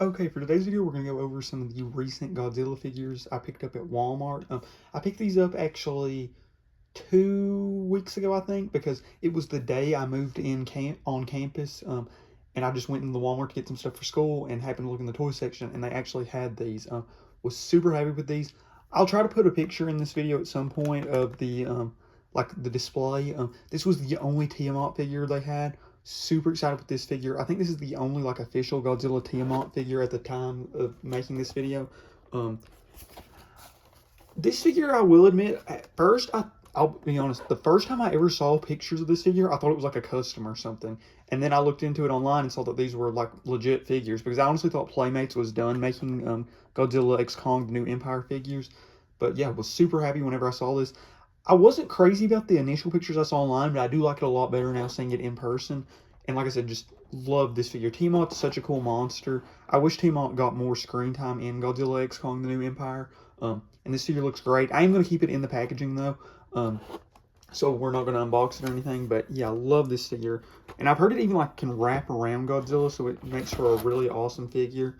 Okay, for today's video, we're going to go over some of the recent Godzilla figures I picked up at Walmart. I picked these up actually 2 weeks ago, I think, because it was the day I moved in on campus. And I just went into the Walmart to get some stuff for school and happened to look in the toy section, and they actually had these. Was super happy with these. I'll try to put a picture in this video at some point of the like the display. This was the only Tiamat figure they had. Super excited with this figure. I think this is the only like official Godzilla Tiamat figure at the time of making this video. Um, this figure, I will admit, at first, I'll be honest, the first time I ever saw pictures of this figure, I thought it was like a custom or something. And then I looked into it online and saw that these were like legit figures, because I honestly thought Playmates was done making Godzilla X Kong, the new Empire figures. But yeah, was super happy whenever I saw this. I wasn't crazy about the initial pictures I saw online, but I do like it a lot better now seeing it in person. And like I said, just love this figure. Tiamat's such a cool monster. I wish Tiamat got more screen time in Godzilla X Kong, the new Empire. And this figure looks great. I am going to keep it in the packaging though. So we're not going to unbox it or anything. But yeah, I love this figure. And I've heard it even like can wrap around Godzilla, so it makes for a really awesome figure.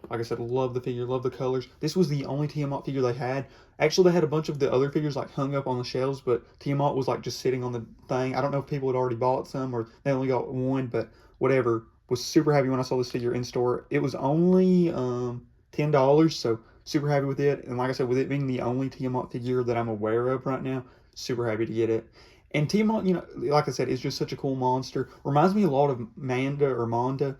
Like I said, love the figure, love the colors. This was the only Tiamat figure they had. Actually, they had a bunch of the other figures like hung up on the shelves, but Tiamat was like just sitting on the thing. I don't know if people had already bought some or they only got one, but whatever. Was super happy when I saw this figure in store. It was only $10, so super happy with it. And like I said, with it being the only Tiamat figure that I'm aware of right now, super happy to get it. And Tiamat, you know, like I said, is just such a cool monster. Reminds me a lot of Manda or Monda.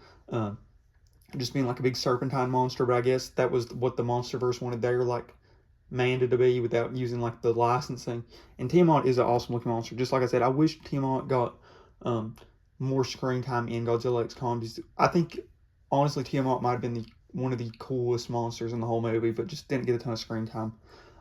Just being like a big serpentine monster, but I guess that was what the Monsterverse wanted their like Manda to be without using like the licensing. And Tiamat is an awesome looking monster. Just like I said, I wish Tiamat got um, more screen time in Godzilla X Kong. I think honestly Tiamat might have been the one of the coolest monsters in the whole movie, but just didn't get a ton of screen time.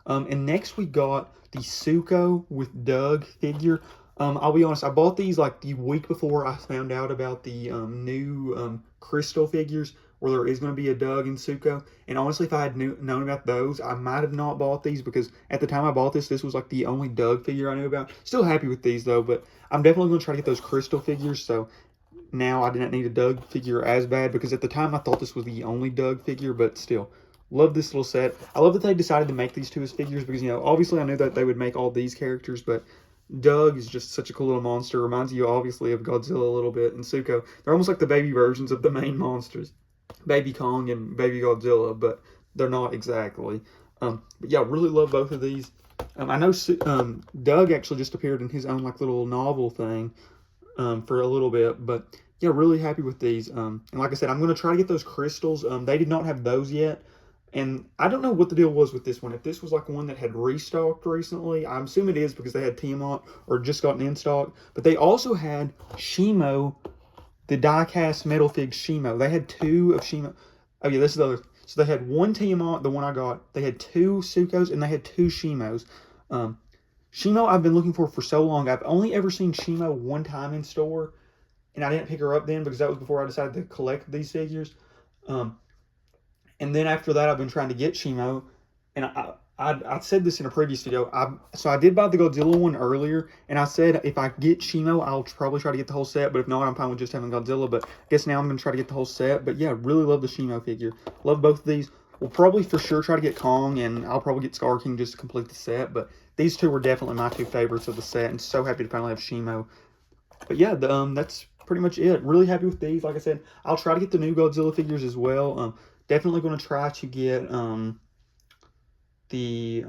And next we got the Suko with Doug figure. I'll be honest, I bought these like the week before I found out about the new crystal figures where there is going to be a Doug and Suko. And honestly, if I had known about those, I might have not bought these because at the time I bought this was like the only Doug figure I knew about. Still happy with these though, but I'm definitely going to try to get those crystal figures. So now I didn't need a Doug figure as bad because at the time I thought this was the only Doug figure, but still. Love this little set. I love that they decided to make these two as figures because, you know, obviously I knew that they would make all these characters, but Doug is just such a cool little monster. Reminds you, obviously, of Godzilla a little bit. And Suko, they're almost like the baby versions of the main monsters. Baby Kong and Baby Godzilla, but they're not exactly. But yeah, really love both of these. I know Doug actually just appeared in his own like little novel thing for a little bit, but yeah, really happy with these. And like I said, I'm going to try to get those crystals. They did not have those yet. And I don't know what the deal was with this one. If this was like one that had restocked recently, I'm assuming it is because they had Tiamat or just gotten in stock. But they also had Shimo, the Diecast Metalfigs Shimo. They had two of Shimo. Oh yeah, this is the other. So they had one Tiamat, the one I got. They had two Sukos and they had two Shimos. Shimo I've been looking for so long. I've only ever seen Shimo one time in store, and I didn't pick her up then because that was before I decided to collect these figures. And then after that, I've been trying to get Shimo, and I said this in a previous video. So I did buy the Godzilla one earlier, and I said if I get Shimo, I'll probably try to get the whole set. But if not, I'm fine with just having Godzilla. But I guess now I'm going to try to get the whole set. But yeah, really love the Shimo figure. Love both of these. We'll probably for sure try to get Kong, and I'll probably get Scar King just to complete the set. But these two were definitely my two favorites of the set, and so happy to finally have Shimo. But yeah, that's pretty much it. Really happy with these. Like I said, I'll try to get the new Godzilla figures as well. Definitely going to try to get the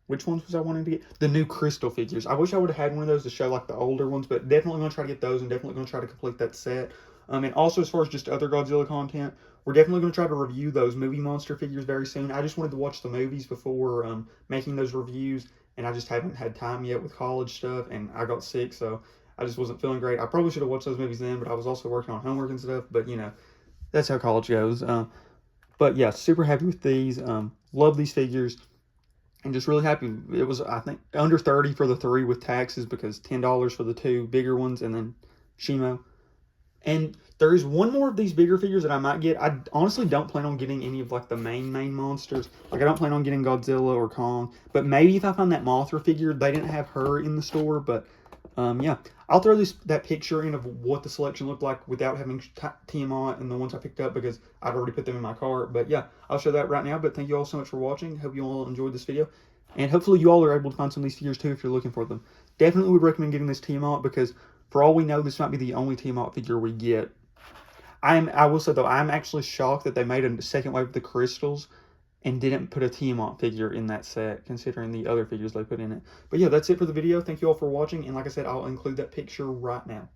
which ones was I wanting to get? The new crystal figures. I wish I would have had one of those to show like the older ones, but definitely going to try to get those and definitely going to try to complete that set. And also as far as just other Godzilla content, we're definitely going to try to review those movie monster figures very soon. I just wanted to watch the movies before making those reviews, and I just haven't had time yet with college stuff, and I got sick, so I just wasn't feeling great. I probably should have watched those movies then, but I was also working on homework and stuff, but you know, that's how college goes. But yeah, super happy with these. Love these figures. And just really happy. It was, I think, under 30 for the three with taxes because $10 for the two bigger ones and then Shimo. And there is one more of these bigger figures that I might get. I honestly don't plan on getting any of like the main monsters. Like I don't plan on getting Godzilla or Kong. But maybe if I find that Mothra figure, they didn't have her in the store. But yeah, I'll throw that picture in of what the selection looked like without having Tiamat and the ones I picked up because I've already put them in my cart. But yeah, I'll show that right now. But thank you all so much for watching. Hope you all enjoyed this video. And hopefully you all are able to find some of these figures too if you're looking for them. Definitely would recommend getting this Tiamat because for all we know, this might be the only Tiamat figure we get. I will say though, I'm actually shocked that they made a second wave of the crystals and didn't put a Tiamat figure in that set, considering the other figures they put in it. But yeah, that's it for the video. Thank you all for watching, and like I said, I'll include that picture right now.